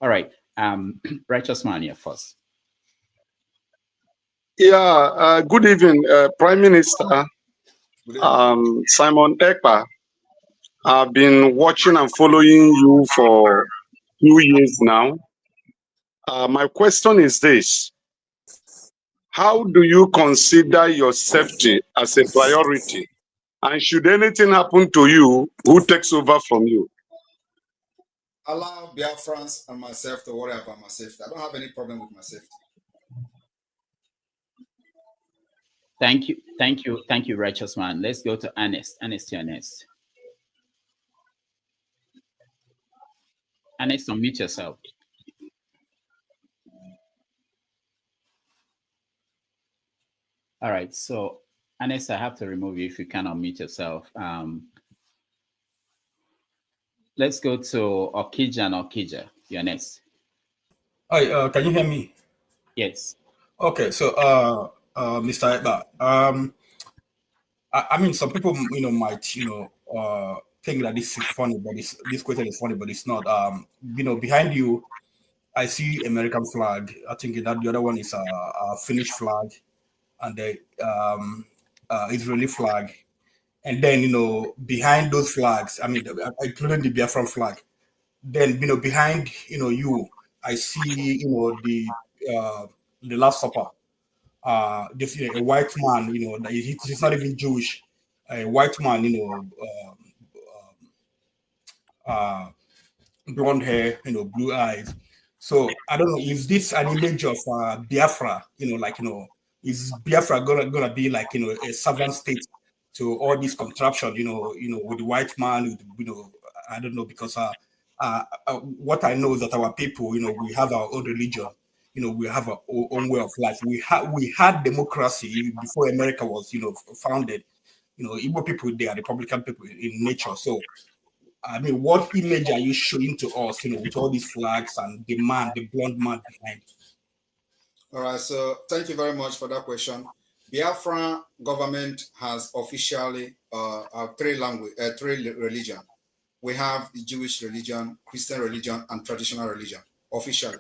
All right. Righteous man here first. Yeah, good evening, Prime Minister Simon Ekpa. I've been watching and following you for 2 years now. My question is this. How do you consider your safety as a priority? And should anything happen to you, who takes over from you? Allow Biafrans and myself to worry about my safety. I don't have any problem with my safety. Thank you, righteous man. Let's go to Ernest. Ernest, Ernest, unmute yourself. All right, so Ernest, I have to remove you if you can unmute yourself. Let's go to Okija and Okija. You're next. Hi, can you hear me? Yes. Okay, so Mr. Ekpa, I mean, some people, might, think that this is funny, but this question is funny, but it's not. Behind you, I see American flag. I think that the other one is a Finnish flag, and the Israeli flag. And then, behind those flags, I mean, including the Biafran flag, then, behind, you, I see, the Last Supper. Just a white man, he's not even Jewish, a white man, blonde hair, blue eyes. So I don't know, is this an image of Biafra? Is Biafra gonna be like a servant state to all this contraption? With the white man, I don't know, because what I know is that our people, we have our own religion. We have our own way of life. We had democracy before America was, founded. Igbo people, they are Republican people in nature. So, I mean, what image are you showing to us, with all these flags and the blonde man behind? All right. So, thank you very much for that question. Biafra government has officially three religion. We have the Jewish religion, Christian religion, and traditional religion officially.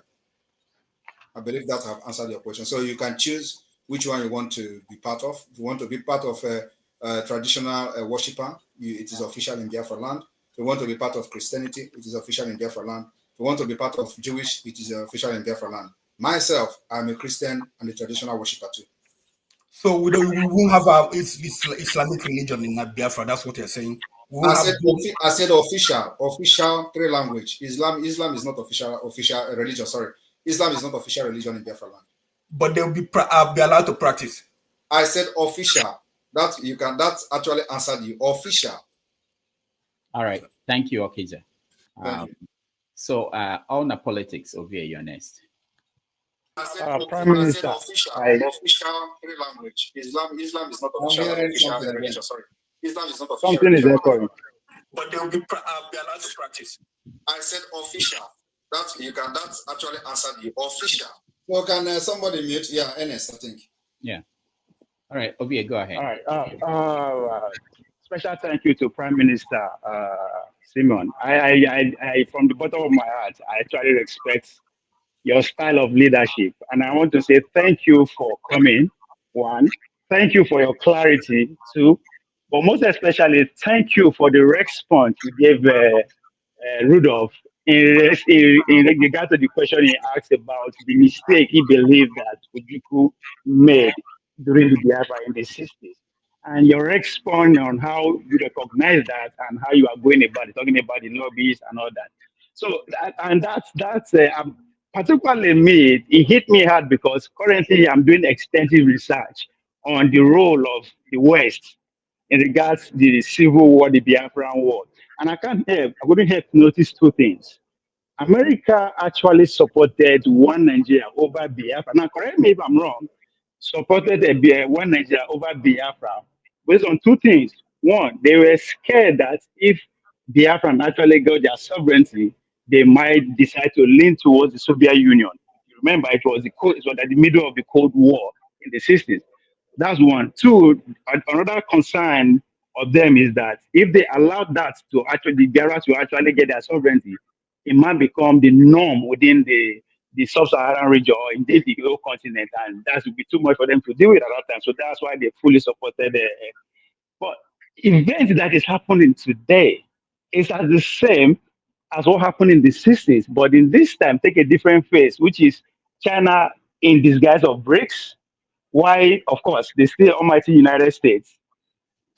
I believe that I've answered your question. So you can choose which one you want to be part of. If you want to be part of a traditional worshiper, it is official in Biafra land. If you want to be part of Christianity, it is official in Biafra land. If you want to be part of Jewish, it is official in Biafra land. Myself, I'm a Christian and a traditional worshiper too. So we won't have Islamic religion in Biafra. That's what you're saying. I said official three language. Islam is not official religion. Sorry, Islam is not official religion in Biafra land. But they'll be allowed to practice. I said official. That actually answered you. Official. All right. Thank you, Okija. So on the politics over here, you're next. Prime Minister, official three language. Islam is not official religion. Sorry, Islam is not official. Something is echoing. But they'll be allowed to practice. I said official. That's actually answered you. Official. So can somebody mute? Yeah, Ernest, I think. Yeah. All right, Ovie, go ahead. All right. Special thank you to Prime Minister Simon. I from the bottom of my heart, I actually respect your style of leadership, and I want to say thank you for coming. One, thank you for your clarity. Two, but most especially, thank you for the response you gave Rudolph in regard to the question he asked about the mistake he believed that Ojukwu made during the Biafra in the 60s. And your response on how you recognize that and how you are going about it, talking about the lobbies and all that. So, that's particularly me, it hit me hard because currently I'm doing extensive research on the role of the West in regards to the Civil War, the Biafran War. And I wouldn't help notice two things. America actually supported one Nigeria over Biafra. Now, correct me if I'm wrong, supported one Nigeria over Biafra based on two things. One, they were scared that if Biafran actually got their sovereignty, they might decide to lean towards the Soviet Union. You remember, it was at the middle of the Cold War in the 60s. That's one. Two, another concern of them is that if they allowed that to actually, the Biafra to actually get their sovereignty, a man become the norm within the sub-Saharan region or indeed the whole continent, and that would be too much for them to deal with at that time. So that's why they fully supported. But events that is happening today is as the same as what happened in the 60s, but in this time take a different face, which is China in disguise of BRICS. Why, of course, the still almighty United States.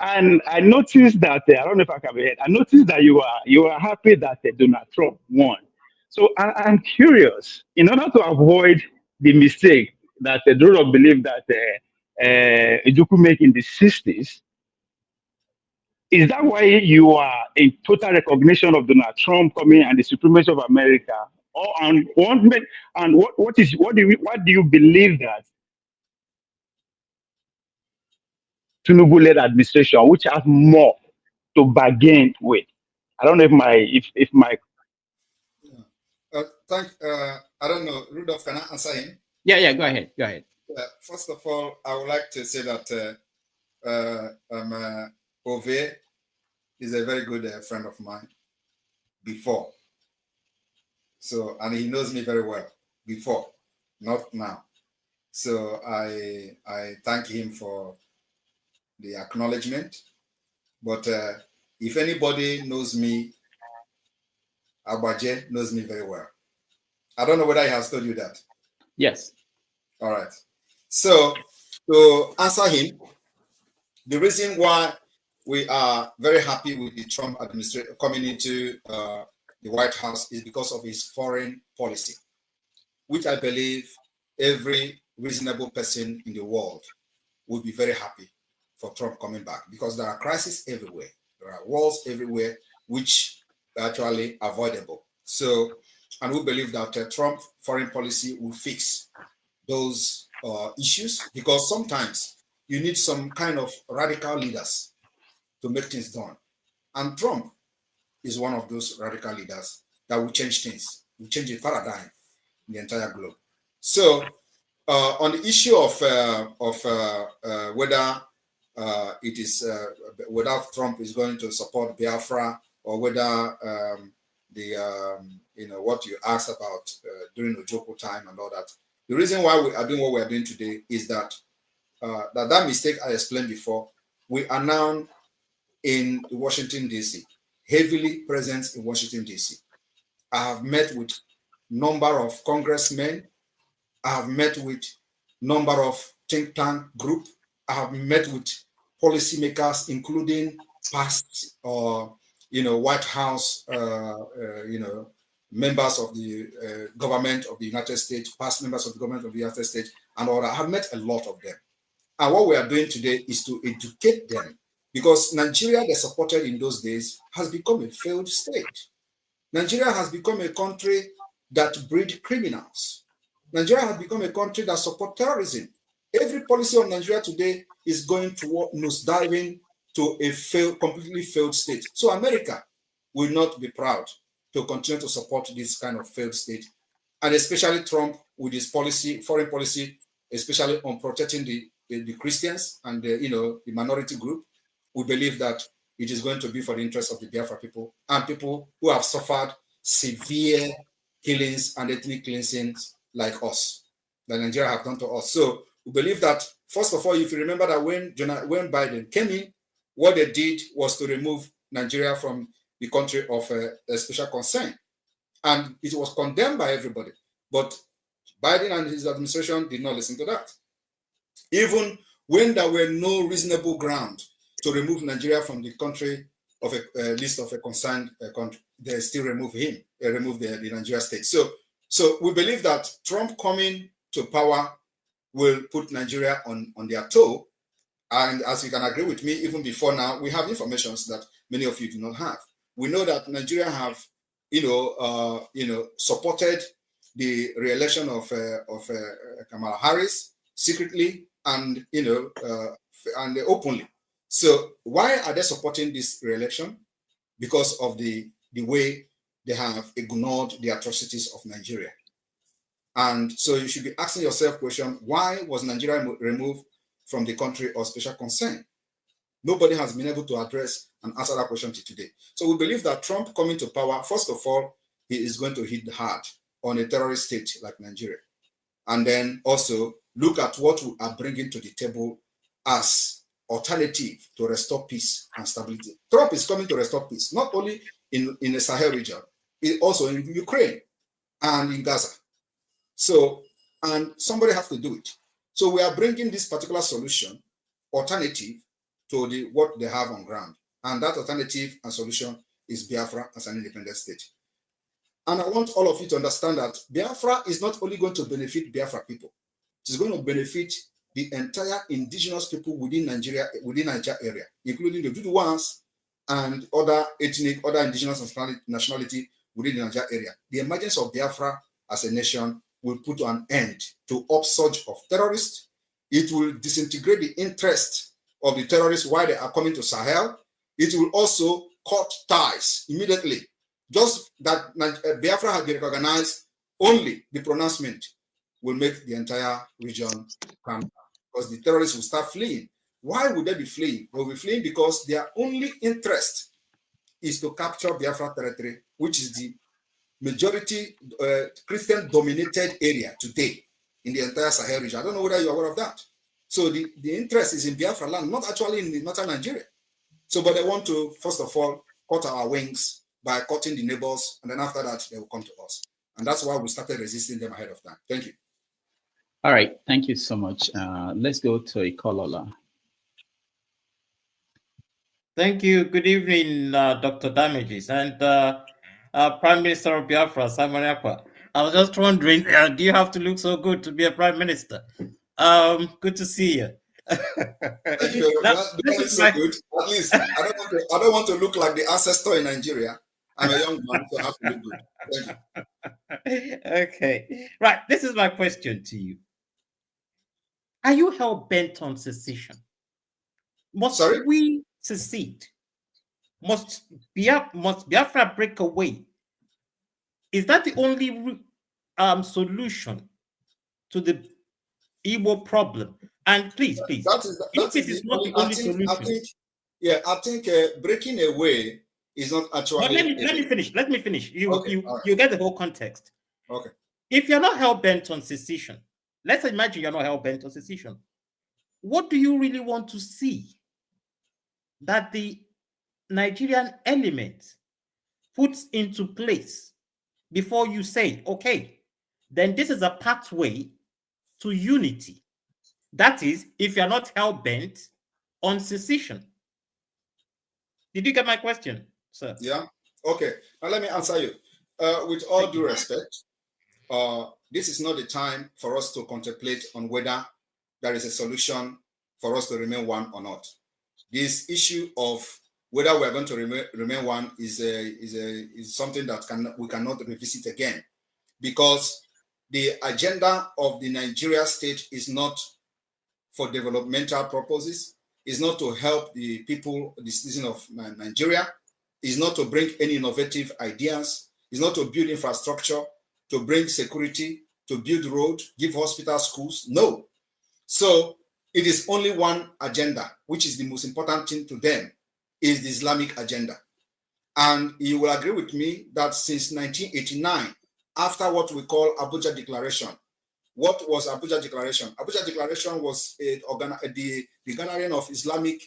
And I noticed that I don't know if I can be heard. I noticed that you are happy that Donald Trump won. So I'm curious, in order to avoid the mistake that the Duro believe that Ijuku make in the 60s, is that why you are in total recognition of Donald Trump coming and the supremacy of America? Or and what do you believe that Tinubu-led administration, which has more to bargain with? I don't know if my I don't know, Rudolph, can I answer him? Yeah, go ahead. First of all, I would like to say that Ove is a very good friend of mine before. So, and he knows me very well before, not now. So I thank him for the acknowledgement. But if anybody knows me, Agbaje knows me very well. I don't know whether he has told you that. Yes. All right. So to answer him, the reason why we are very happy with the Trump administration coming into the White House is because of his foreign policy, which I believe every reasonable person in the world would be very happy for Trump coming back, because there are crises everywhere. There are wars everywhere, which are actually avoidable. So, and we believe that Trump foreign policy will fix those issues, because sometimes you need some kind of radical leaders to make things done. And Trump is one of those radical leaders that will change things, will change the paradigm in the entire globe. So on the issue of whether it is whether Trump is going to support Biafra, or whether what you asked about during Ojoko time and all that, the reason why we are doing what we are doing today is that that mistake I explained before. We are now in Washington, D.C., heavily present in Washington, D.C. I have met with number of congressmen. I have met with number of think tank group. I have met with policymakers, including past White House, members of the government of the United States, past members of the government of the United States, and all that. I have met a lot of them. And what we are doing today is to educate them, because Nigeria, they supported in those days, has become a failed state. Nigeria has become a country that breeds criminals. Nigeria has become a country that supports terrorism. Every policy of Nigeria today is going toward nosediving to a completely failed state. So America will not be proud to continue to support this kind of failed state, and especially Trump with his policy, foreign policy, especially on protecting the Christians and the minority group. We believe that it is going to be for the interest of the Biafra people and people who have suffered severe killings and ethnic cleansings like us, that Nigeria have done to us. So we believe that, first of all, if you remember that when Biden came in, what they did was to remove Nigeria from the country of a special concern. And it was condemned by everybody. But Biden and his administration did not listen to that. Even when there were no reasonable ground to remove Nigeria from the country of a list of a concerned country, they still remove him, remove the Nigeria state. So we believe that Trump coming to power will put Nigeria on their toe. And as you can agree with me, even before now, we have information that many of you do not have. We know that Nigeria have, supported the re-election of Kamala Harris secretly and and openly. So why are they supporting this re-election? Because of the way they have ignored the atrocities of Nigeria. And so you should be asking yourself question, why was Nigeria removed from the country of special concern? Nobody has been able to address and answer that question till today. So we believe that Trump coming to power, first of all, he is going to hit hard on a terrorist state like Nigeria. And then also look at what we are bringing to the table as alternative to restore peace and stability. Trump is coming to restore peace, not only in the Sahel region, also in Ukraine and in Gaza. So, and somebody has to do it. So we are bringing this particular solution, alternative to what they have on ground. And that alternative and solution is Biafra as an independent state. And I want all of you to understand that Biafra is not only going to benefit Biafra people, it is going to benefit the entire indigenous people within Nigeria area, including the Duduwas and other ethnic, other indigenous nationality within the Nigeria area. The emergence of Biafra as a nation will put an end to upsurge of terrorists. It will disintegrate the interest of the terrorists while they are coming to Sahel. It will also cut ties immediately. Just that Biafra has been recognized, only the pronouncement will make the entire region calm, because the terrorists will start fleeing. Why would they be fleeing? They will be fleeing because their only interest is to capture Biafra territory, which is the majority Christian-dominated area today in the entire Sahel region. I don't know whether you're aware of that. So the interest is in Biafra land, not actually in northern Nigeria. So, but they want to, first of all, cut our wings by cutting the neighbors, and then after that, they will come to us. And that's why we started resisting them ahead of time. Thank you. All right, thank you so much. Let's go to Ikolola. Thank you. Good evening, Dr. Damages and Prime Minister of Biafra, Simon Ekpa. I was just wondering, do you have to look so good to be a Prime Minister? Good to see you. Thank you. That is so good. At least I don't want to look like the ancestor in Nigeria. I'm a young man, so I have to look good. Thank you. Okay. Right. This is my question to you. Are you hell-bent on secession? Must we secede? Must Biafra break away? Is that the only solution to the Igbo problem? And please, that is not the only solution. I think breaking away is not actually. But let me finish. You get the whole context. Okay. If you're not hell-bent on secession, let's imagine you're not hell-bent on secession. What do you really want to see that the Nigerian element puts into place before you say, okay, then this is a pathway to unity? That is, if you're not hell-bent on secession. Did you get my question, sir? Yeah. Okay. Now let me answer you. With all due respect, this is not the time for us to contemplate on whether there is a solution for us to remain one or not. This issue of whether we are going to remain one is something that we cannot revisit again, because the agenda of the Nigeria state is not for developmental purposes, is not to help the people, the citizens of Nigeria, is not to bring any innovative ideas, is not to build infrastructure, to bring security, to build road, give hospital, schools. No. So it is only one agenda, which is the most important thing to them, is the Islamic agenda. And you will agree with me that since 1989, after what we call Abuja Declaration. What was Abuja Declaration? Abuja Declaration was the gathering of Islamic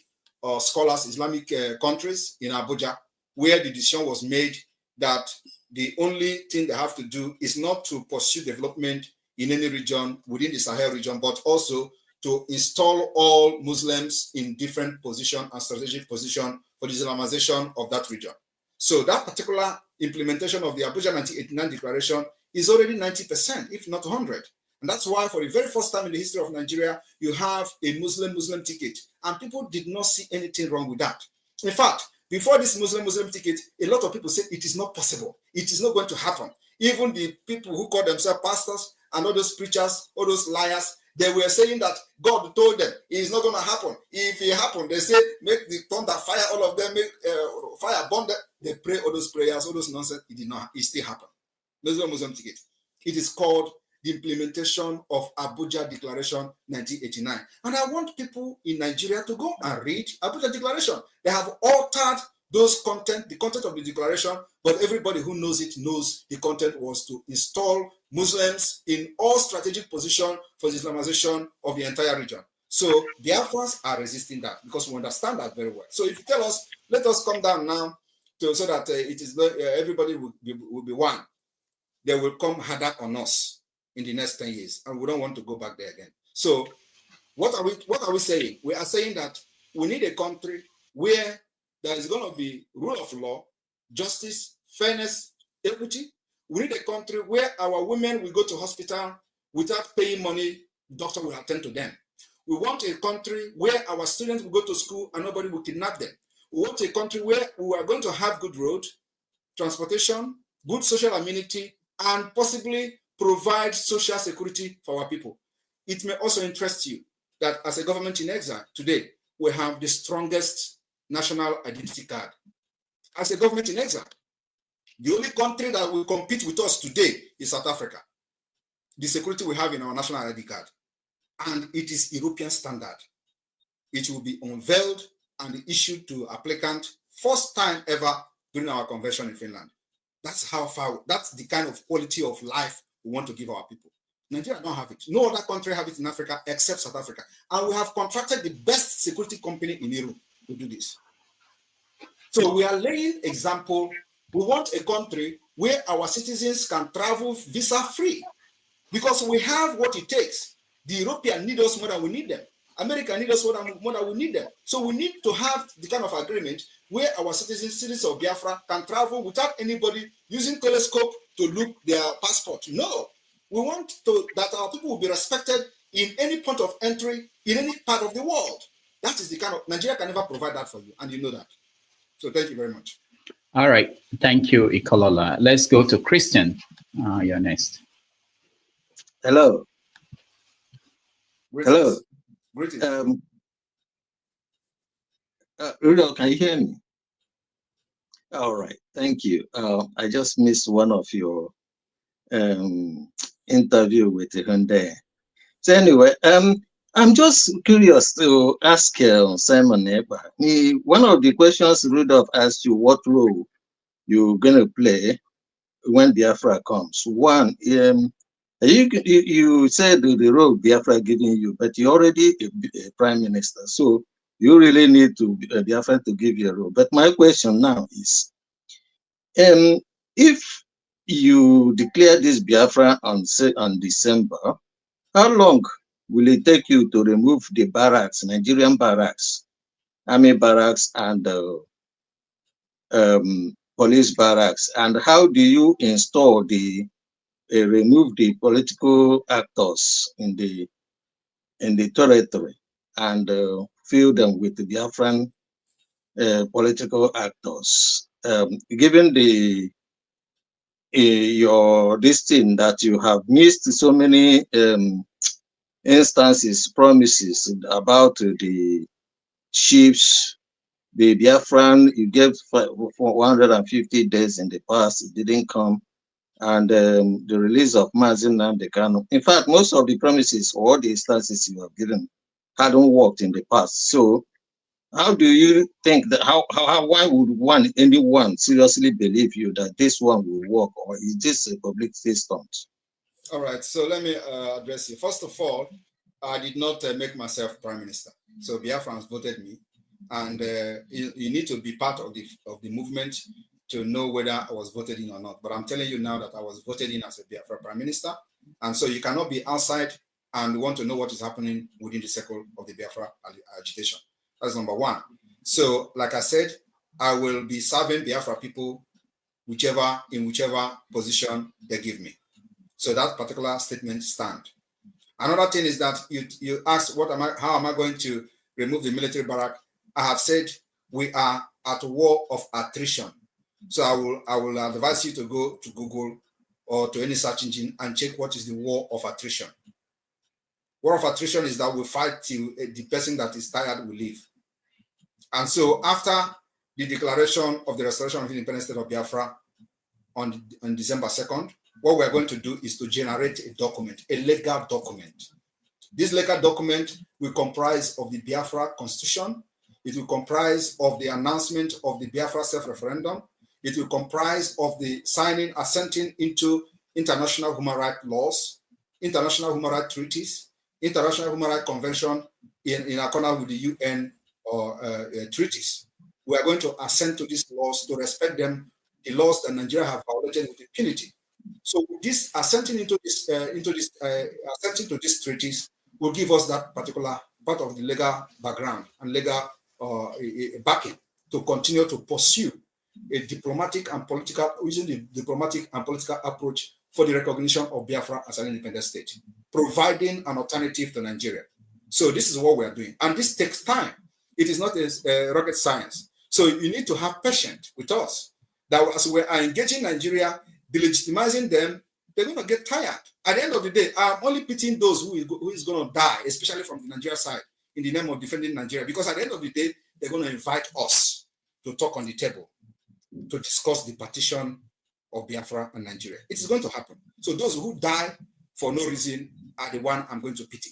scholars, Islamic countries in Abuja, where the decision was made that the only thing they have to do is not to pursue development in any region within the Sahel region, but also to install all Muslims in different position and strategic position for the Islamization of that region. So that particular implementation of the Abuja 1989 Declaration is already 90%, if not 100. And that's why for the very first time in the history of Nigeria, you have a Muslim ticket. And people did not see anything wrong with that. In fact, before this Muslim ticket, a lot of people said it is not possible. It is not going to happen. Even the people who call themselves pastors and all those preachers, all those liars, they were saying that God told them it is not going to happen. If it happened, they say, make the thunder fire all of them, make fire burn them. They pray all those prayers, all those nonsense. It did not. It still happened. Muslim ticket. It is called the implementation of Abuja Declaration 1989. And I want people in Nigeria to go and read Abuja Declaration. They have altered those content, the content of the declaration, but everybody who knows it knows the content was to install Muslims in all strategic position for the Islamization of the entire region. So Biafrans are resisting that because we understand that very well. So if you tell us, let us come down now so that it is everybody will be one, they will come harder on us in the next 10 years, and we don't want to go back there again. So what are we saying? We are saying that we need a country where there is going to be rule of law, justice, fairness, equity. We need a country where our women will go to hospital without paying money, the doctor will attend to them. We want a country where our students will go to school and nobody will kidnap them. We want a country where we are going to have good road, transportation, good social amenity, and possibly provide social security for our people. It may also interest you that as a government in exile today, we have the strongest national identity card. As a government in exile, the only country that will compete with us today is South Africa. The security we have in our national ID card. And it is European standard. It will be unveiled and issued to applicant first time ever during our convention in Finland. That's how far, that's the kind of quality of life we want to give our people. Nigeria don't have it. No other country have it in Africa except South Africa. And we have contracted the best security company in Europe to do this. So we are laying example. We want a country where our citizens can travel visa-free because we have what it takes. The Europeans need us more than we need them. America needs us more than we need them. So we need to have the kind of agreement where our citizens of Biafra can travel without anybody using telescope to look their passport. No, we want that our people will be respected in any point of entry in any part of the world. That is the kind of, Nigeria can never provide that for you, and you know that. So thank you very much. All right, thank you, Ikolola. Let's go to Christian. You're next. Hello. Greetings. Hello. Greetings. Rudolph, can you hear me? All right, thank you. I just missed one of your interview with Hyundai. So anyway, I'm just curious to ask Simon Eba. One of the questions Rudolph asked you, what role you're going to play when Biafra comes. One, you said the role Biafra giving you, but you're already a prime minister, so you really need to Biafra to give you a role. But my question now is, if you declare this Biafra on December, how long will it take you to remove the barracks, Nigerian barracks, army barracks, and police barracks? And how do you install remove the political actors in the territory and fill them with the Biafran political actors? Given this thing that you have missed so many instances, promises about the chiefs, the Biafran, you gave for 150 days in the past, it didn't come, and the release of Nnamdi Kanu. In fact, most of the promises or all the instances you have given hadn't worked in the past. So how do you think that, why would anyone seriously believe you that this one will work, or is this a public stunt? All right, so let me address you. First of all, I did not make myself prime minister. So Biafrans voted me, and you need to be part of the movement to know whether I was voted in or not. But I'm telling you now that I was voted in as a Biafra prime minister, and so you cannot be outside and want to know what is happening within the circle of the Biafra agitation. That's number one. So, like I said, I will be serving Biafra people in whichever position they give me. So that particular statement stands. Another thing is that you asked, how am I going to remove the military barrack? I have said we are at a war of attrition. So I will advise you to go to Google or to any search engine and check what is the war of attrition. War of attrition is that we fight till the person that is tired will leave. And so after the declaration of the restoration of the independent state of Biafra on December 2nd, what we're going to do is to generate a document, a legal document. This legal document will comprise of the Biafra Constitution. It will comprise of the announcement of the Biafra self-referendum. It will comprise of the assenting into international human rights laws, international human rights treaties, international human rights convention in accordance with the UN treaties. We are going to assent to these laws, to respect them, the laws that Nigeria have violated with impunity. So this assenting to these treaties will give us that particular part of the legal background and legal backing to continue to pursue a diplomatic and political, using the diplomatic and political approach for the recognition of Biafra as an independent state, providing an alternative to Nigeria. So this is what we are doing. And this takes time. It is not a rocket science. So you need to have patience with us. That as we are engaging Nigeria, delegitimizing them, they're going to get tired. At the end of the day, I'm only pitying those who is going to die, especially from the Nigeria side, in the name of defending Nigeria. Because at the end of the day, they're going to invite us to talk on the table, to discuss the partition of Biafra and Nigeria. It is going to happen. So those who die for no reason are the one I'm going to pity.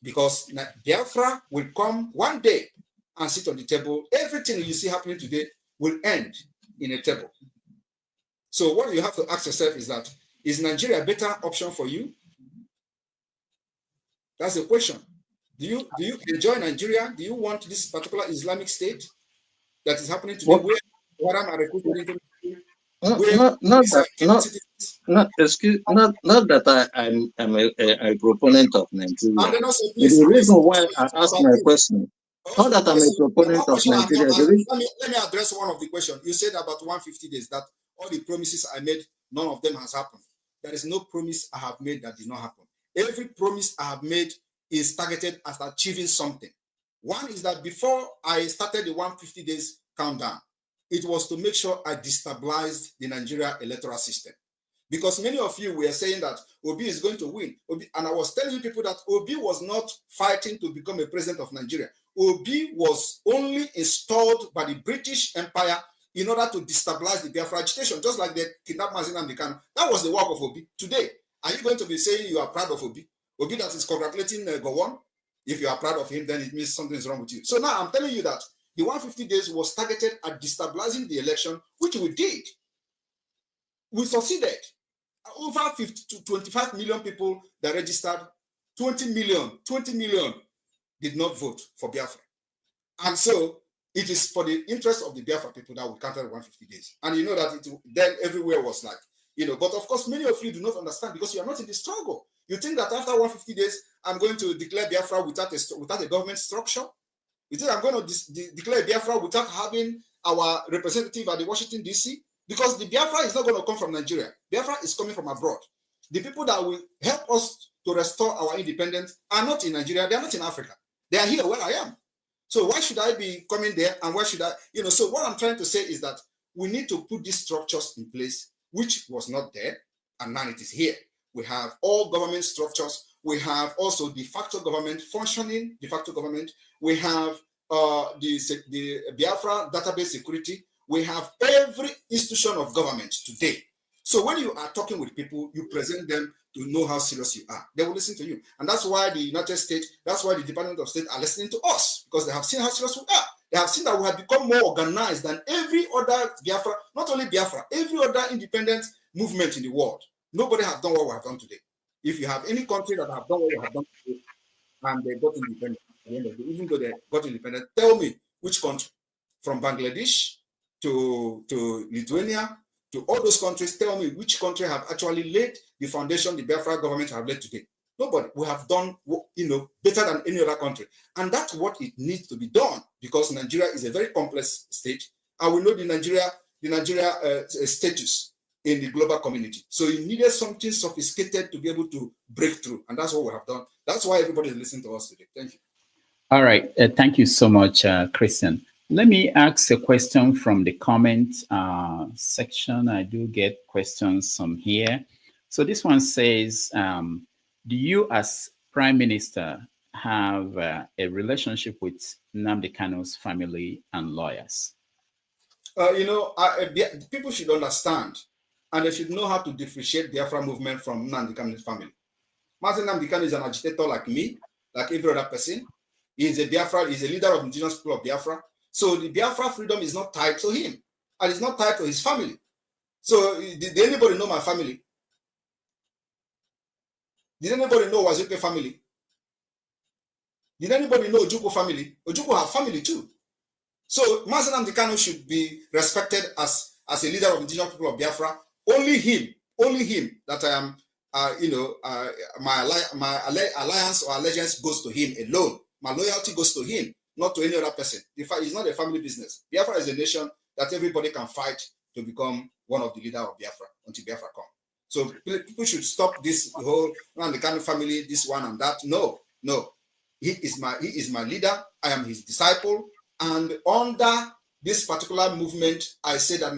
Because Biafra will come one day and sit on the table. Everything you see happening today will end in a table. So what you have to ask yourself is that, is Nigeria a better option for you? That's the question. Do you enjoy Nigeria? Do you want this particular Islamic state that is happening today? What? Where I'm recruiting Not that I'm a proponent of Nigeria. and then also, The reason why I asked my question, not that I'm a proponent of Nigeria. Let me address one of the questions. You said about 150 days, that all the promises I made, none of them has happened. There is no promise I have made that did not happen. Every promise I have made is targeted at achieving something. One is that before I started the 150 days countdown, it was to make sure I destabilized the Nigeria electoral system. Because many of you were saying that Obi is going to win. And I was telling you people that Obi was not fighting to become a president of Nigeria. Obi was only installed by the British Empire in order to destabilize the Biafra agitation, just like they kidnapped Nnamdi Kanu. That was the work of Obi. Today, are you going to be saying you are proud of Obi? Obi that is congratulating Gowon? If you are proud of him, then it means something is wrong with you. So now I'm telling you that the 150 days was targeted at destabilizing the election, which we did. We succeeded. Over 50 to 25 million people that registered, 20 million did not vote for Biafra. And so it is for the interest of the Biafra people that we counted 150 days. And you know that then everywhere was like, but of course, many of you do not understand because you are not in the struggle. You think that after 150 days, I'm going to declare Biafra without a government structure? You think I'm going to declare Biafra without having our representative at the Washington, D.C.? Because the Biafra is not going to come from Nigeria. Biafra is coming from abroad. The people that will help us to restore our independence are not in Nigeria. They are not in Africa. They are here where I am. So why should I be coming there? And why should I, so what I'm trying to say is that we need to put these structures in place, which was not there. And now it is here. We have all government structures. We have also de facto government, functioning de facto government. We have the Biafra database security. We have every institution of government today. So when you are talking with people, you present them to know how serious you are. They will listen to you. And that's why the United States, that's why the Department of State are listening to us, because they have seen how serious we are. They have seen that we have become more organized than every other Biafra, not only Biafra, every other independent movement in the world. Nobody has done what we have done today. If you have any country that have done what we have done today, and they got independent at the end of the day, even though they got independent, tell me which country, from Bangladesh to Lithuania, to all those countries, tell me which country have actually laid the foundation the Biafra government have laid today. Nobody. We have done, better than any other country. And that's what it needs to be done, because Nigeria is a very complex state. And we know the Nigeria status in the global community. So you needed something sophisticated to be able to break through. And that's what we have done. That's why everybody is listening to us today. Thank you. All right. Thank you so much, Christian. Let me ask a question from the comment section. I do get questions from here. So this one says, do you as Prime Minister have a relationship with Nnamdi Kanu's family and lawyers? People should understand, and they should know how to differentiate the Biafra movement from Nnamdi Kanu's family. Mazen Nnamdi Kanu is an agitator like me, like every other person. He is a Biafra, he's a leader of indigenous people of Biafra. So the Biafra freedom is not tied to him, and it's not tied to his family. So did anybody know my family? Did anybody know Wazuke family? Did anybody know Ojukwu family? Ojukwu have family too. So Nnamdi Kanu should be respected as a leader of indigenous people of Biafra. Only him that I am, my alliance or allegiance goes to him alone. My loyalty goes to him, not to any other person. In fact, it's not a family business. Biafra is a nation that everybody can fight to become one of the leaders of Biafra until Biafra comes. So people should stop this whole Nnamdi Kanu family, this one and that. No. He is my leader. I am his disciple. And under this particular movement, I say that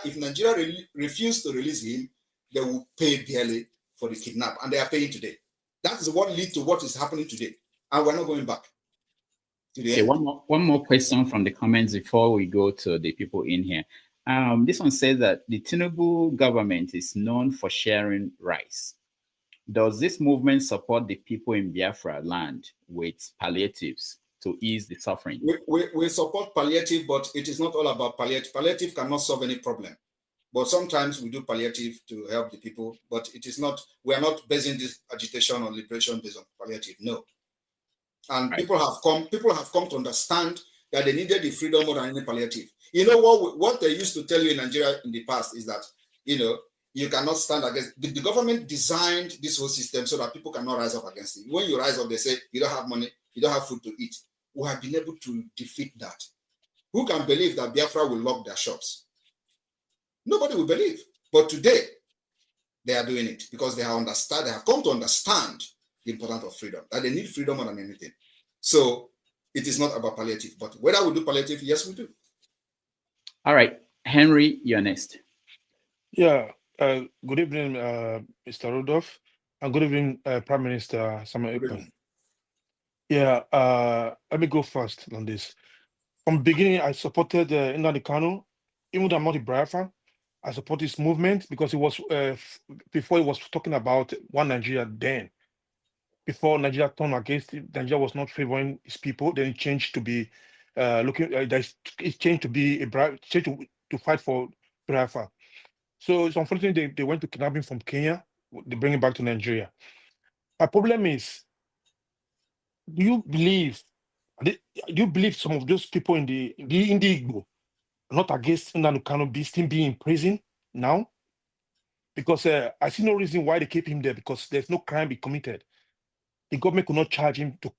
if Nigeria refuses to release him, they will pay dearly for the kidnap. And they are paying today. That is what leads to what is happening today. And we're not going back. Okay, one more question from the comments before we go to the people in here. This one says that the Tinubu government is known for sharing rice. Does this movement support the people in Biafra land with palliatives to ease the suffering? We support palliative, but it is not all about palliative. Palliative cannot solve any problem. But sometimes we do palliative to help the people, but it is not, we are not basing this agitation or liberation based on palliative, no. And right. people have come to understand that they needed the freedom more than any palliative. You know what they used to tell you in Nigeria in the past is that, you cannot stand against the government designed this whole system so that people cannot rise up against it. When you rise up, they say you don't have money, you don't have food to eat. We have been able to defeat that. Who can believe that Biafra will lock their shops? Nobody will believe. But today, they are doing it because they have come to understand the importance of freedom, that they need freedom more than anything. So it is not about palliative, but whether we do palliative, yes, we do. All right, Henry, you're next. Yeah, good evening, Mr. Rudolph, and good evening, Prime Minister Samuel Ekpan. Yeah, let me go first on this. From the beginning, I supported Nnamdi Kanu, even though I'm not a Biafran. I support this movement because it was before it was talking about one Nigeria then. Before Nigeria turned against it, Nigeria was not favoring its people. Then it changed to be it changed to be to fight for Biafra. So it's unfortunate they went to kidnapping from Kenya. They bring it back to Nigeria. My problem is, do you believe some of those people in the Igbo are not against Nnamdi Kanu still being in prison now? Because I see no reason why they keep him there, because there's no crime be committed. The government could not charge him to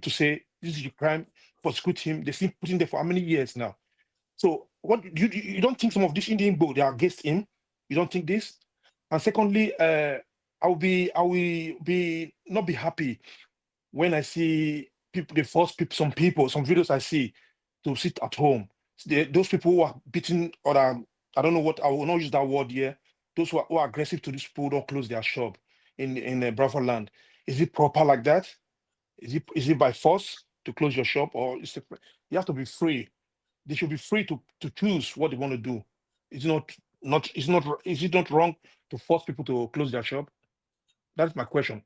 say this is your crime, prosecute him. They still put him there for how many years now? So what you don't think some of these Indian Igbo they are against him? You don't think this? And secondly, I will not be happy when I see people, some videos I see to sit at home. Those people who are beating or I don't know what, I will not use that word here. Those who are aggressive to these people don't close their shop in Biafra land. Is it proper like that? Is it by force to close your shop, or you have to be free? They should be free to choose what they want to do. Is it not wrong to force people to close their shop? That's my question.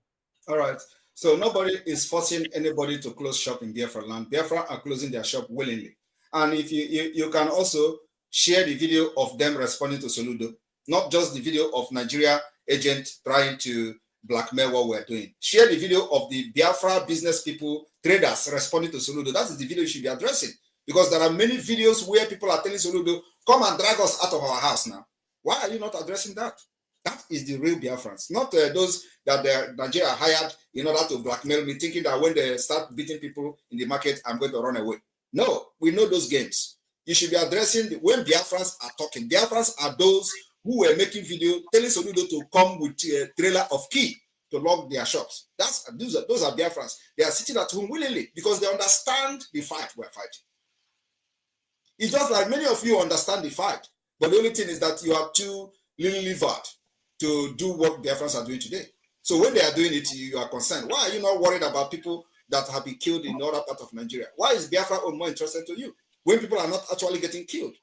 All right. So nobody is forcing anybody to close shop in Biafra land. Biafra are closing their shop willingly. And if you can also share the video of them responding to Soludo, not just the video of Nigeria agent trying to blackmail what we're doing. Share the video of the Biafra business people, traders responding to Soludo. That is the video you should be addressing. Because there are many videos where people are telling Soludo, come and drag us out of our house now. Why are you not addressing that? That is the real Biafrans, not those that Nigeria hired in order to blackmail me, thinking that when they start beating people in the market, I'm going to run away. No, we know those games. You should be addressing when Biafrans are talking. Biafrans are those who were making video telling Soludo to come with a trailer of key to lock their shops. Those are Biafrans. They are sitting at home willingly because they understand the fight we're fighting. It's just like many of you understand the fight, but the only thing is that you are too little-livered to do what Biafrans are doing today. So when they are doing it, you are concerned. Why are you not worried about people that have been killed in other part of Nigeria? Why is Biafra more interested to you when people are not actually getting killed?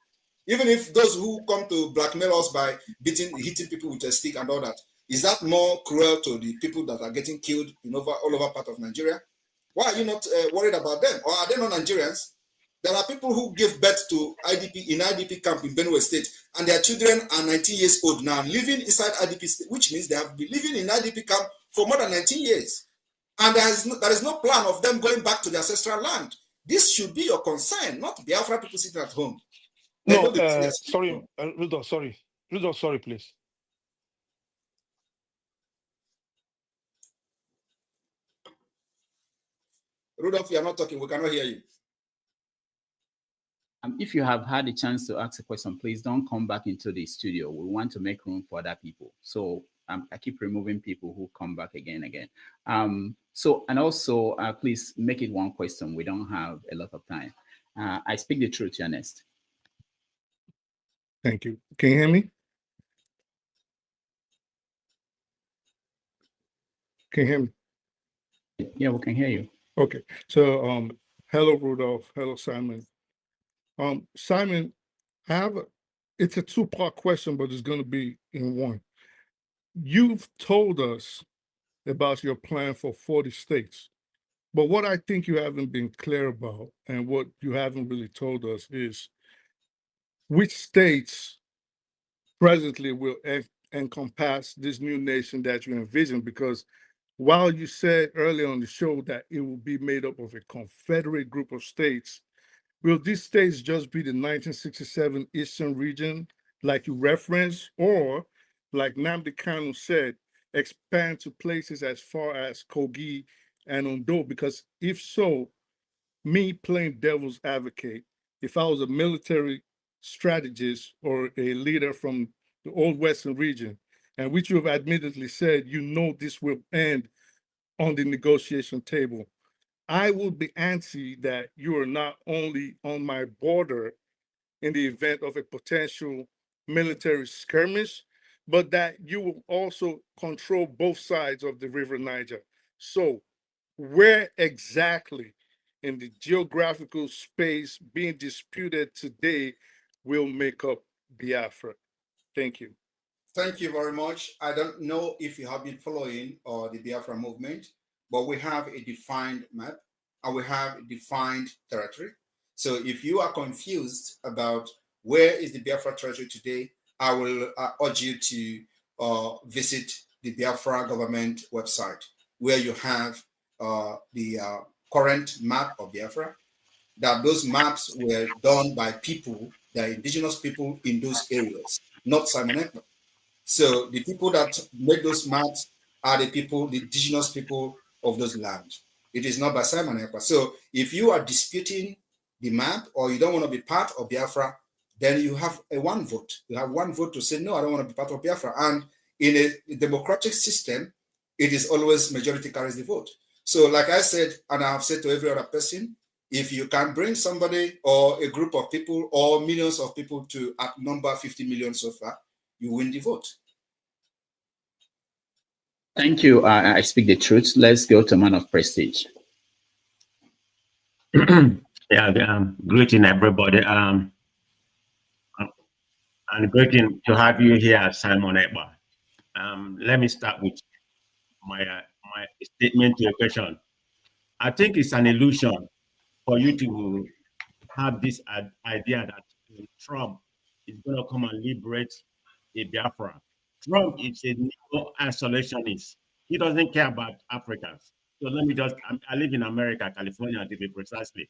Even if those who come to blackmail us by hitting people with a stick and all that, is that more cruel to the people that are getting killed in all over part of Nigeria? Why are you not worried about them? Or are they not Nigerians? There are people who give birth to IDP in IDP camp in Benue State, and their children are 19 years old now, living inside IDP state, which means they have been living in IDP camp for more than 19 years. And there is no plan of them going back to their ancestral land. This should be your concern, not Biafra people sitting at home. No, sorry, Rudolph, sorry. Rudolph, sorry, please. Rudolph, you are not talking. We cannot hear you. If you have had a chance to ask a question, please don't come back into the studio. We want to make room for other people. So I keep removing people who come back again. And also, please make it one question. We don't have a lot of time. I speak the truth, Ernest. Thank you. Can you hear me? Can you hear me? Yeah, we can hear you. Okay. So, hello, Rudolph. Hello, Simon. Simon, it's a two-part question, but it's going to be in one. You've told us about your plan for 40 states, but what I think you haven't been clear about, and what you haven't really told us, is which states presently will encompass this new nation that you envision. Because while you said earlier on the show that it will be made up of a confederate group of states, will these states just be the 1967 Eastern region, like you referenced, or like Nnamdi Kanu said, expand to places as far as Kogi and Ondo? Because if so, me playing devil's advocate, if I was a military strategist or a leader from the old Western region, and which you have admittedly said, this will end on the negotiation table, I would be antsy that you are not only on my border in the event of a potential military skirmish, but that you will also control both sides of the River Niger. So, where exactly in the geographical space being disputed today will make up Biafra? Thank you. Thank you very much. I don't know if you have been following the Biafra movement, but we have a defined map and we have a defined territory. So if you are confused about where is the Biafra territory today, I will urge you to visit the Biafra government website, where you have the current map of Biafra. That those maps were done by people, the indigenous people in those areas, not Simon Ekman. So the people that make those maps are the people, the indigenous people of those lands. It is not by Simon Ekpa. So if you are disputing the map or you don't want to be part of Biafra, then you have one vote. You have one vote to say, no, I don't want to be part of Biafra. And in a democratic system, it is always majority carries the vote. So like I said, and I have said to every other person, if you can bring somebody or a group of people or millions of people to outnumber 50 million so far, you win the vote. Thank you. I speak the truth. Let's go to man of prestige. Yeah, greeting everybody. And greeting to have you here, Simon Ekpa. Let me start with my statement to your question. I think it's an illusion for you to have this idea that Trump is going to come and liberate a Biafra. Trump is a neo-isolationist. He doesn't care about Africans. So let me just, I live in America, California, to be precisely.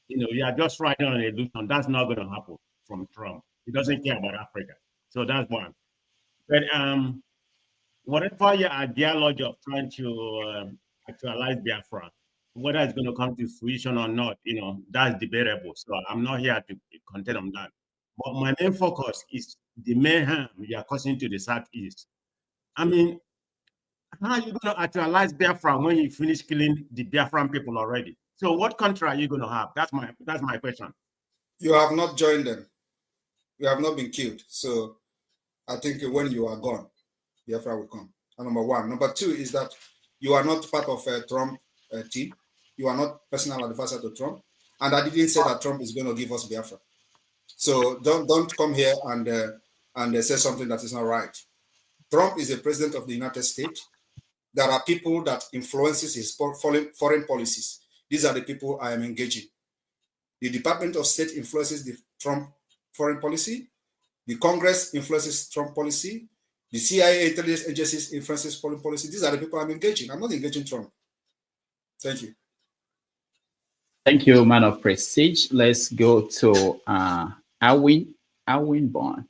You are just riding on an illusion. That's not going to happen from Trump. He doesn't care about Africa. So that's one. But whatever your ideology of trying to actualize Biafra, whether it's going to come to fruition or not, that's debatable. So I'm not here to contend on that. But my main focus is the mayhem you are causing to the Southeast. I mean, how are you going to actualize Biafra when you finish killing the Biafran people already? So what country are you going to have? That's my question. You have not joined them. You have not been killed. So I think when you are gone, Biafra will come. Number one. Number two is that you are not part of a Trump team. You are not personal advisor to Trump. And I didn't say that Trump is going to give us Biafra. So don't come here and say something that is not right. Trump is the president of the United States. there are people that influences his foreign policies. These are the people I am engaging. The Department of State influences the Trump foreign policy. The Congress influences Trump policy. The CIA intelligence agencies influences foreign policy. These are the people I'm engaging. I'm not engaging Trump. Thank you. Thank you, man of prestige. Let's go to Alwin Bond.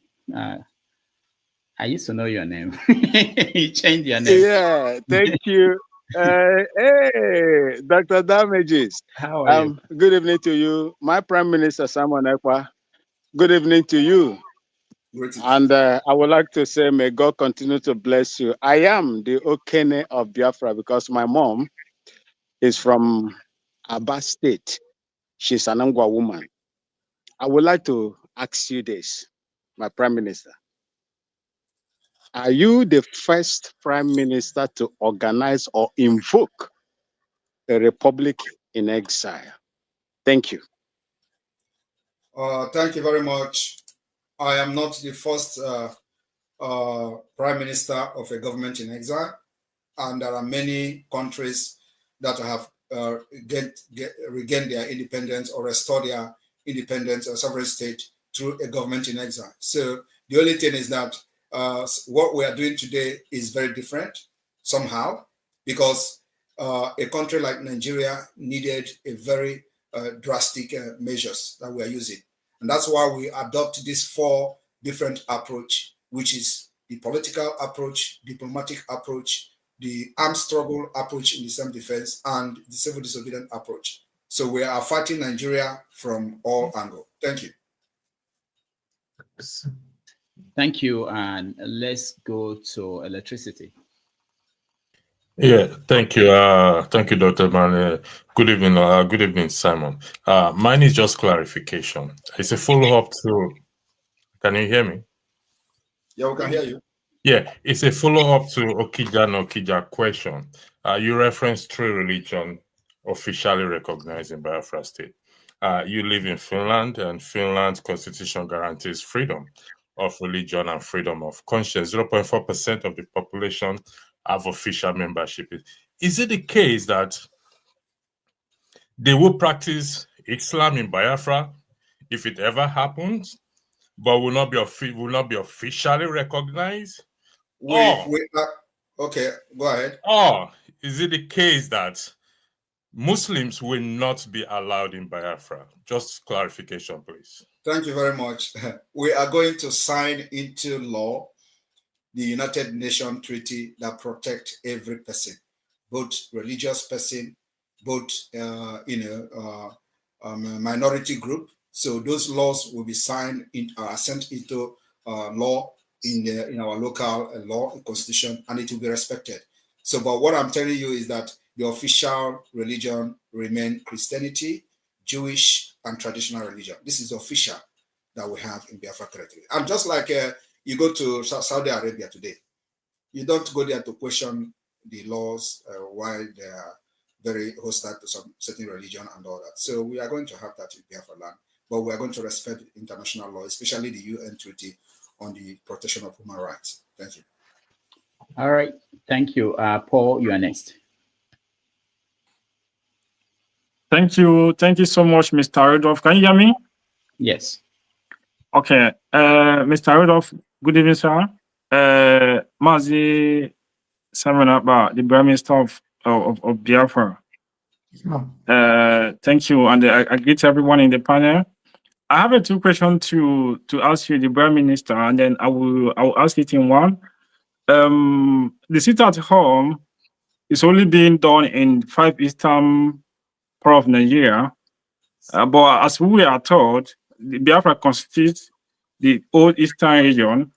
I used to know your name. You changed your name. Yeah, thank you. Hey, Dr. Damages. How are you? Good evening to you. My Prime Minister, Simon Ekpa. Good evening to you. And I would like to say, may God continue to bless you. I am the Okene of Biafra because my mom is from Aba State. She's an Angwa woman. I would like to ask you this, my Prime Minister. Are you the first Prime Minister to organize or invoke a republic in exile? Thank you. Thank you very much. I am not the first Prime Minister of a government in exile, and there are many countries that have regained their independence or restored their independence or sovereign state through a government in exile. So the only thing is that what we are doing today is very different somehow, because a country like Nigeria needed a very drastic measures that we are using. And that's why we adopt this 4 different approach, which is the political approach, diplomatic approach, the armed struggle approach in the self-defense, and the civil disobedience approach. So we are fighting Nigeria from all angles. Thank you. Thank you. And let's go to electricity. Yeah, thank you. Thank you, Dr. Man. Good evening, Simon. Mine is just clarification. It's a follow-up to, can you hear me? Yeah, we can hear you. Yeah, it's a follow-up to Okija question. You referenced 3 religions officially recognized in Biafra state. You live in Finland, and Finland's constitution guarantees freedom of religion and freedom of conscience. 0.4% of the population have official membership. Is it the case that they will practice Islam in Biafra if it ever happens, but will not be officially recognized? Okay, go ahead. Or is it the case that Muslims will not be allowed in Biafra? Just clarification, please. Thank you very much. We are going to sign into law the United Nations Treaty that protects every person, both religious person, both minority group. So those laws will be signed sent into law in our local law constitution, and it will be respected. So, but what I'm telling you is that the official religion remain Christianity, Jewish, and traditional religion. This is the official that we have in Biafra territory. And just like you go to Saudi Arabia today, you don't go there to question the laws while they are very hostile to some certain religion and all that. So we are going to have that in Biafra land, but we are going to respect international law, especially the UN Treaty on the protection of human rights. Thank you. All right. Thank you. Paul, you are next. Thank you. Thank you so much, Mr. Rudolph. Can you hear me? Yes. Okay. Mr. Rudolph, good evening, sir. Mazi Simon about the Prime Minister of Biafra. Thank you. And I greet everyone in the panel. I have 2 questions to ask you, the Prime Minister, and then I will ask it in one. The sit at home is only being done in 5 eastern part of Nigeria, but as we are told, the Biafra constitutes the old eastern region.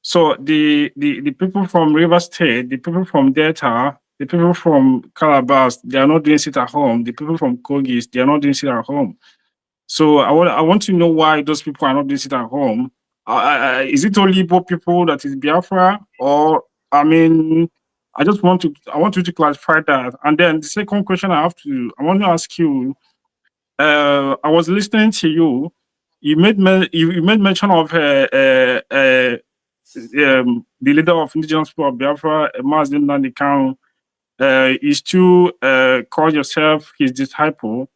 So the people from River State, the people from Delta, the people from Calabar, they are not doing sit at home. The people from Kogis, they are not doing sit at home. So I want to know why those people are not doing sit at home. Is it only Igbo people that is Biafra, or I mean, I want you to clarify that. And then the second question I want to ask you. I was listening to you. You made mention of the leader of indigenous people of Biafra, Nnamdi Kanu, is to call yourself his disciple.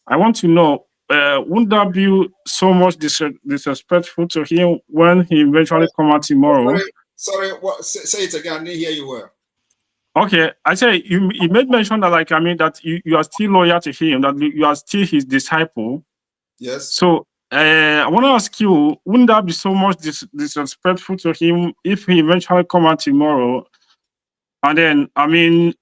I want to know, wouldn't that be so much disrespectful to him when he eventually come out tomorrow? Sorry, what? Say it again. I didn't hear you well. Okay, I say you made mention that, like, I mean, that you are still loyal to him, that you are still his disciple. Yes. So I want to ask you, wouldn't that be so much disrespectful to him if he eventually come out tomorrow? And then, I mean,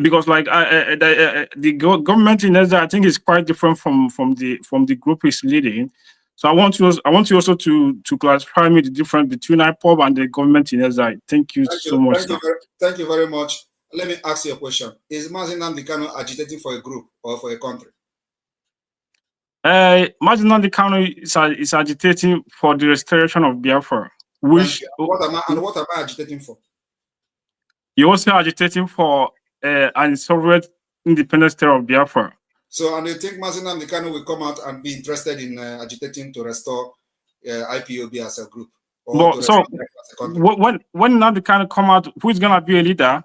because like the government in Israel, I think, is quite different from the group he's leading. So I want you also to classify me the difference between IPOB and the government in Israel. Thank you so much. Thank you very much. Let me ask you a question. Is Nnamdi Kanu agitating for a group or for a country? Nnamdi Kanu is agitating for the restoration of Biafra. Which what am I agitating for? You're also agitating for an sovereign independent state of Biafra. So, and you think Nnamdi Kanu will come out and be interested in agitating to restore IPOB as a group? Or so, as a country? when Nnamdi Kanu come out, who is going to be a leader?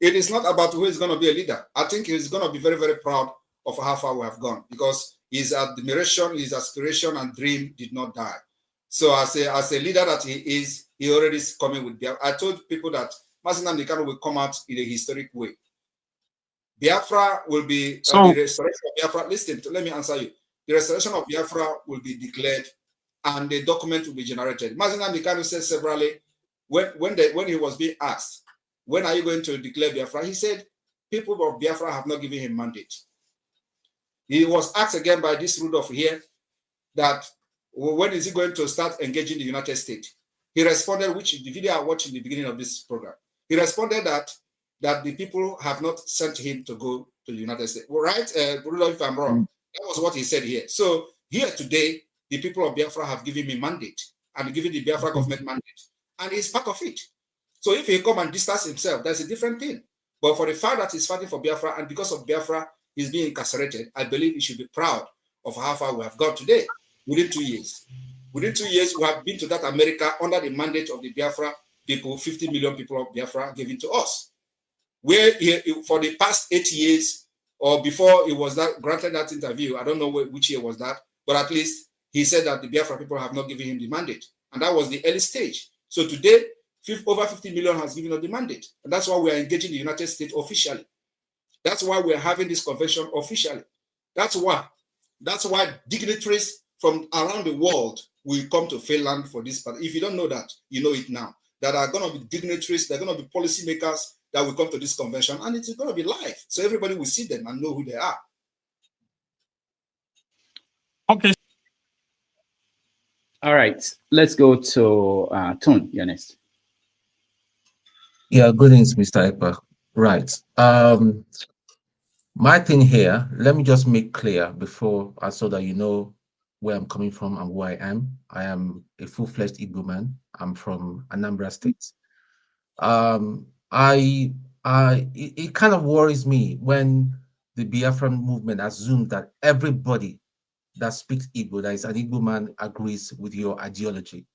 It is not about who is going to be a leader. I think he's going to be very, very proud of how far we have gone, because his admiration, his aspiration and dream did not die. So as a leader that he is, he already is coming with Biafra. I told people that Nnamdi Kanu will come out in a historic way. Biafra will be the restoration of Biafra. Listen, let me answer you. The restoration of Biafra will be declared, and the document will be generated. Nnamdi Kanu said severally, when he was being asked, when are you going to declare Biafra? He said, people of Biafra have not given him mandate. He was asked again by this Rudolph here that when is he going to start engaging the United States? He responded, which the video I watched in the beginning of this program. He responded that the people have not sent him to go to the United States. Well, right, Rudolph, if I'm wrong, that was what he said here. So here today, the people of Biafra have given me mandate and given the Biafra government mandate, and he's part of it. So if he come and distance himself, that's a different thing. But for the fact that he's fighting for Biafra, and because of Biafra, he's being incarcerated, I believe he should be proud of how far we have got today within 2 years. Within 2 years, we have been to that America under the mandate of the Biafra people, 50 million people of Biafra given to us. Where for the past 8 years, or before it was that granted that interview, I don't know which year was that, but at least he said that the Biafra people have not given him the mandate. And that was the early stage. So today, over 50 million has given us the mandate. And that's why we are engaging the United States officially. That's why we're having this convention officially. That's why dignitaries from around the world will come to Finland for this part. If you don't know that, you know it now. That are going to be dignitaries, they're going to be policymakers that will come to this convention, and it's going to be live. So everybody will see them and know who they are. Okay. All right. Let's go to Tone, you're next. Yeah, good evening, Mr. Ekpa. Right. My thing here, let me just make clear before, so that you know where I'm coming from and who I am. I am a full-fledged Igbo man. I'm from Anambra State. It kind of worries me when the Biafran movement assumes that everybody that speaks Igbo, that is an Igbo man, agrees with your ideology.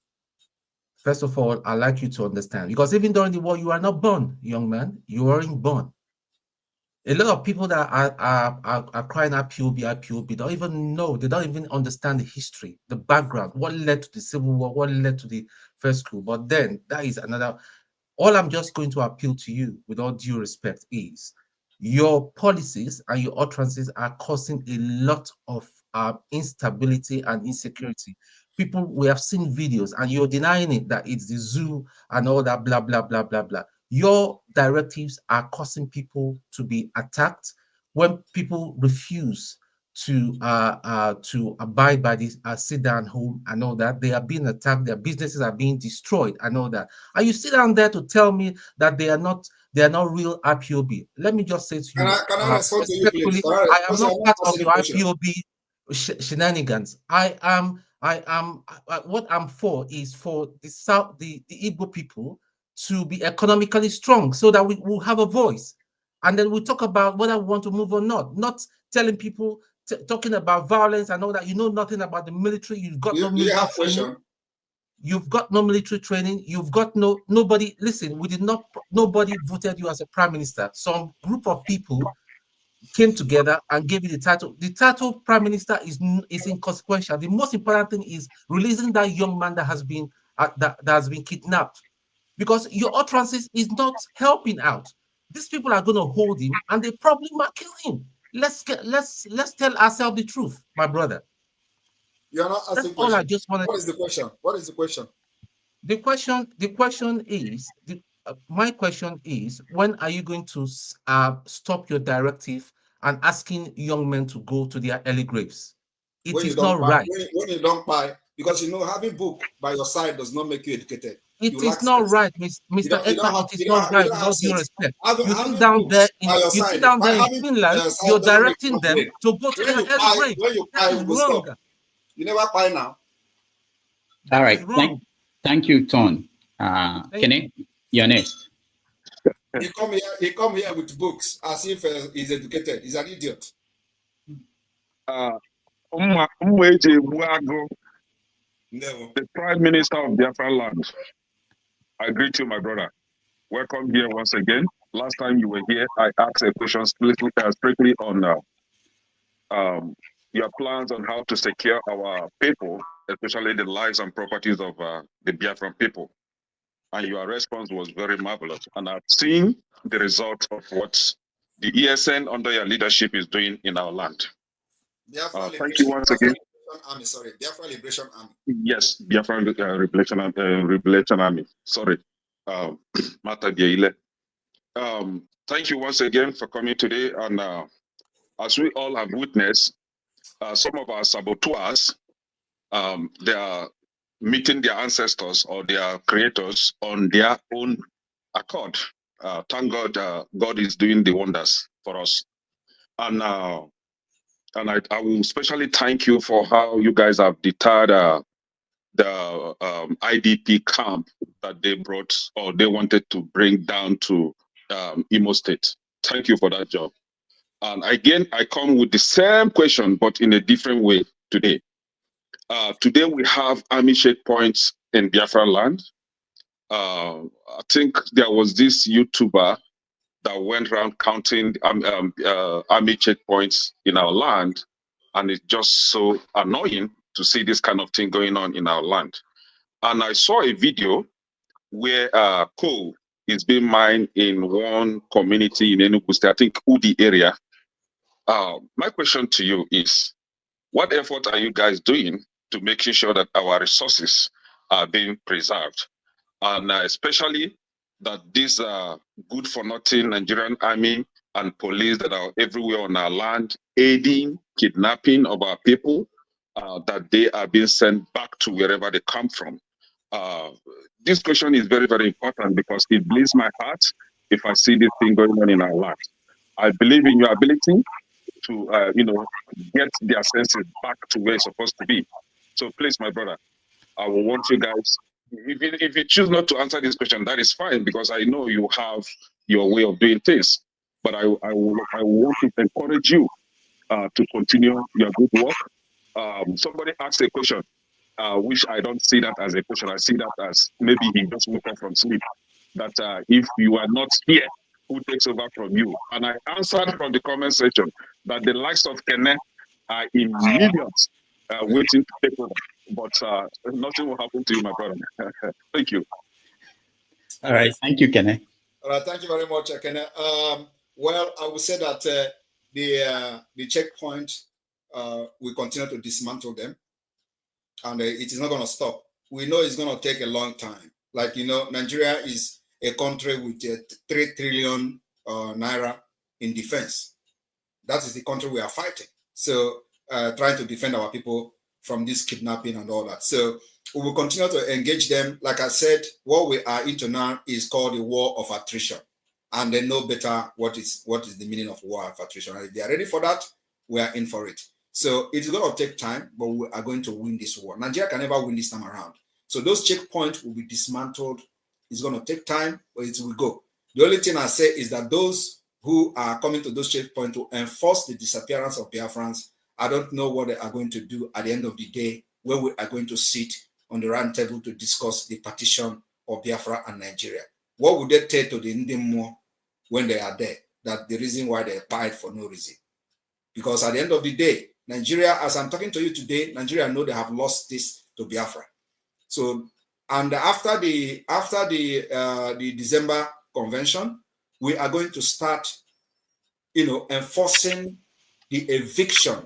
First of all, I'd like you to understand, because even during the war, you are not born, young man. You weren't born. A lot of people that are crying IPOB, don't even know, they don't even understand the history, the background, what led to the Civil War, what led to the first coup. But then that is another. All I'm just going to appeal to you, with all due respect, is your policies and your utterances are causing a lot of instability and insecurity. People, we have seen videos, and you're denying it, that it's the zoo and all that, blah, blah, blah, blah, blah. Your directives are causing people to be attacked. When people refuse to abide by this sit down home and all that, they are being attacked, their businesses are being destroyed and all that. And you sit down there to tell me that they are not real IPOB. Let me just say to you, can I respond to you, please? I am not part of your IPOB shenanigans. What I'm for is for the Igbo people to be economically strong, so that we will have a voice, and then we talk about whether we want to move or not. Not telling people, talking about violence and all that. You know nothing about the military. You've got no military. You have question. You've got no military training. You've got nobody. Listen, nobody voted you as a prime minister. Some group of people came together and gave you the title. The title prime minister is inconsequential. The most important thing is releasing that young man that has been kidnapped, because your utterances is not helping out. These people are going to hold him and they probably might kill him. Let's tell ourselves the truth, my brother. You're not asking all I just wanted. What is the question? What is the question? The question is, my question is, when are you going to stop your directive and asking young men to go to their early graves? It is not right. When you don't buy, because having book by your side does not make you educated. It is not right, Mr. Ekpa. It is not right, with all due respect. You sit down there in Finland, you're directing them to go to their early grave. That is wrong. You never buy now. All right. Thank you, Ton. Kenny, you're next. He come here with books as if he's educated. He's an idiot. The Prime Minister of Biafra land. I greet you, my brother. Welcome here once again. Last time you were here, I asked a question strictly on your plans on how to secure our people, especially the lives and properties of the Biafran people. And your response was very marvelous. And I've seen the result of what the ESN under your leadership is doing in our land. Thank you once again. Biafra Liberation Army. Yes, Biafra Liberation Army. Sorry. Mata Bieile. Thank you once again for coming today. And as we all have witnessed, some of our saboteurs, they are meeting their ancestors or their creators on their own accord. Thank God, God is doing the wonders for us. And I will especially thank you for how you guys have deterred the IDP camp that they brought or they wanted to bring down to Imo State. Thank you for that job. And again, I come with the same question, but in a different way today. Today we have army checkpoints in Biafra land. I think there was this YouTuber that went around counting army checkpoints in our land, and it's just so annoying to see this kind of thing going on in our land. And I saw a video where coal is being mined in one community in Enugu State, I think Udi area. My question to you is, what effort are you guys doing to making sure that our resources are being preserved? And especially that these good-for-nothing Nigerian army and police that are everywhere on our land, aiding kidnapping of our people, that they are being sent back to wherever they come from. This question is very, very important because it bleeds my heart if I see this thing going on in our land. I believe in your ability to, get their senses back to where it's supposed to be. So please, my brother, I will want you guys, if you choose not to answer this question, that is fine, because I know you have your way of doing things. But I want to encourage you to continue your good work. Somebody asked a question, which I don't see that as a question. I see that as maybe he just woke up from sleep. That if you are not here, who takes over from you? And I answered from the comment section that the likes of Kenne are in millions waiting to take over. But nothing will happen to you, my brother. Thank you. All right. Thank you, Kenne. All right. Thank you very much, Kenne. Well, I would say that the checkpoint, we continue to dismantle them. And it is not going to stop. We know it's going to take a long time. Like, Nigeria is a country with 3 trillion naira in defense. That is the country we are fighting. So trying to defend our people from this kidnapping and all that. So we will continue to engage them. Like I said, what we are into now is called the war of attrition. And they know better what is the meaning of war of attrition. And if they are ready for that, we are in for it. So it's going to take time, but we are going to win this war. Nigeria can never win this time around. So those checkpoints will be dismantled. It's going to take time, but it will go. The only thing I say is that those who are coming to those checkpoints to enforce the disappearance of Biafrans, I don't know what they are going to do at the end of the day, where we are going to sit on the round table to discuss the partition of Biafra and Nigeria? What would they tell to the Ndimo when they are there? That the reason why they fight for no reason. Because at the end of the day, Nigeria, as I'm talking to you today, Nigeria know they have lost this to Biafra. So, and after the December convention, we are going to start, enforcing the eviction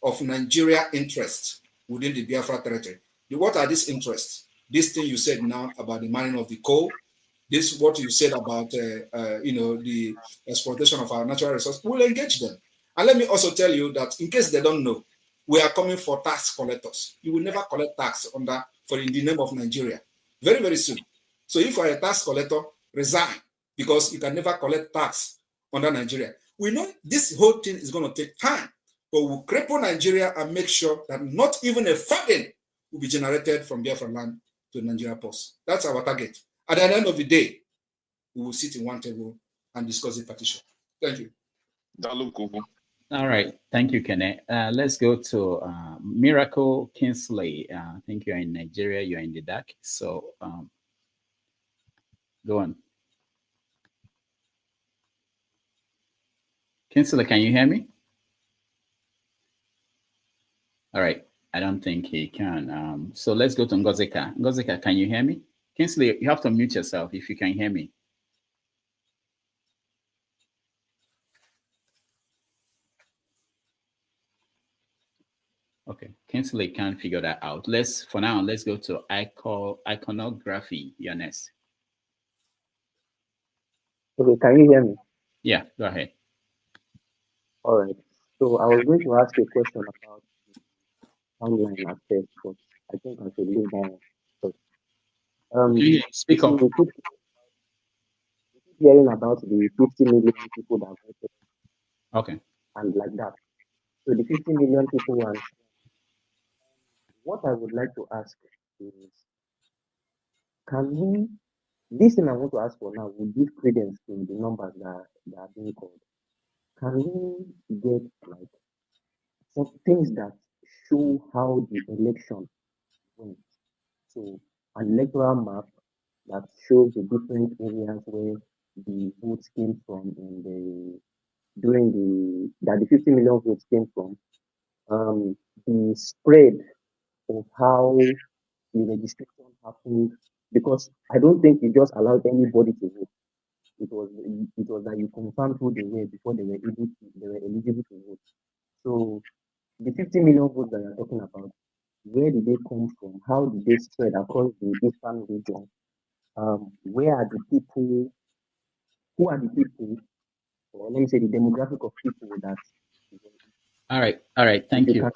of Nigeria interests within the Biafra territory. What are these interests? This thing you said now about the mining of the coal, this what you said about the exploitation of our natural resources, we'll engage them. And let me also tell you that in case they don't know, we are coming for tax collectors. You will never collect tax in the name of Nigeria. Very, very soon. So if you are a tax collector, resign, because you can never collect tax under Nigeria. We know this whole thing is going to take time, but we'll cripple Nigeria and make sure that not even a funding will be generated from Biafra land to Nigeria Post. That's our target. At the end of the day, we will sit in one table and discuss the partition. Thank you. All right. Thank you, Kene. Let's go to Miracle Kinsley. I think you're in Nigeria. You're in the dark. So go on. Kinsley, can you hear me? All right. I don't think he can. So let's go to Ngozika. Ngozika, can you hear me? Kinsley, you have to mute yourself if you can hear me. Okay, Kinsley can't figure that out. For now, let's go to iconography. You're next. Okay, can you hear me? Yeah, go ahead. All right. So I was going to ask a question about online access, but I think I should leave that one. Okay, speak up. We keep hearing about the 50 million people that voted. Okay. And like that. So the 50 million people, and what I would like to ask is, this thing I want to ask for now will give credence to the numbers that are being called. Can we get like some things that show how the election went? So an electoral map that shows the different areas where the votes came from that the 50 million votes came from, the spread of how the registration happened, because I don't think you just allowed anybody to vote. It was that you confirmed who they were before they were eligible to vote. So the 50 million votes that you're talking about, where did they come from? How did they spread across the eastern region? Where are the people? Who are the people? Or let me say the demographic of people that. All right. Thank you.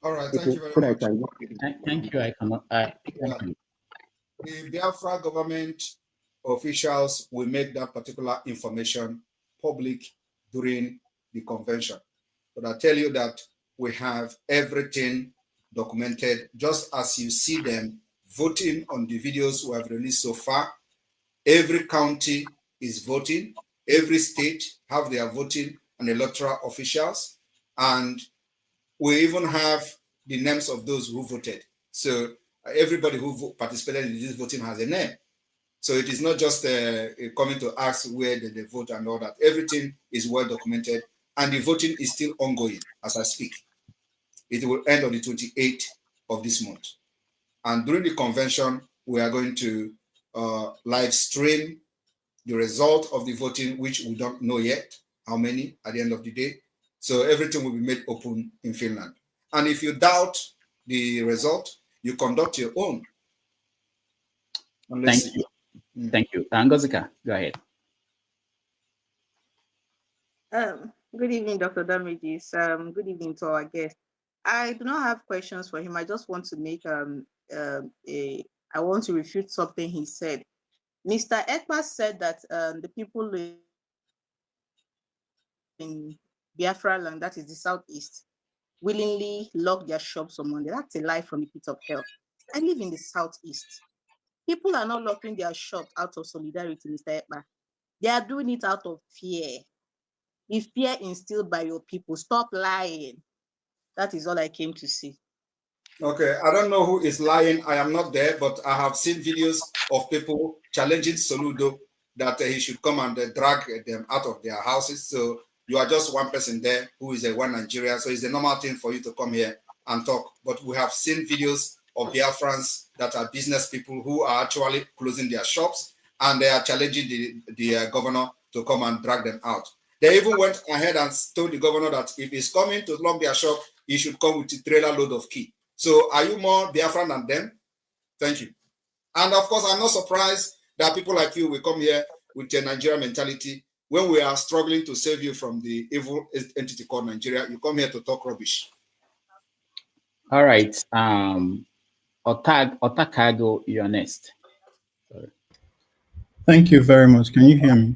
All right, thank you very much. Thank you. Thank you. The Biafra government officials will make that particular information public during the convention. But I tell you that we have everything documented, just as you see them voting on the videos we have released so far. Every county is voting. Every state have their voting and electoral officials. And we even have the names of those who voted. So everybody who participated in this voting has a name. So it is not just coming to ask where did they vote and all that. Everything is well documented, and the voting is still ongoing as I speak. It will end on the 28th of this month. And during the convention, we are going to live stream the result of the voting, which we don't know yet how many at the end of the day. So everything will be made open in Finland. And if you doubt the result, you conduct your own. Thank you. Thank you. Ngozika, go ahead. Good evening, Dr. Damages. Good evening to our guest. I do not have questions for him. I just want to make I want to refute something he said. Mr. EKPA'S said that the people in Biafra land, that is the southeast, willingly lock their shops on Monday. That's a lie from the pit of hell. I live in the southeast. People are not locking their shops out of solidarity, Mr. EKPA. They are doing it out of fear. If fear instilled by your people, stop lying. That is all I came to see. Okay, I don't know who is lying. I am not there, but I have seen videos of people challenging Soludo that he should come and drag them out of their houses. So you are just one person there who is a one Nigeria. So it's a normal thing for you to come here and talk. But we have seen videos of Biafrans that are business people who are actually closing their shops and they are challenging the governor to come and drag them out. They even went ahead and told the governor that if he's coming to lock their shop, he should come with a trailer load of key. So are you more Biafran than them? Thank you. And of course, I'm not surprised that people like you will come here with a Nigerian mentality. When we are struggling to save you from the evil entity called Nigeria, you come here to talk rubbish. All right. Otakado, you're next. Sorry. Thank you very much. Can you hear me?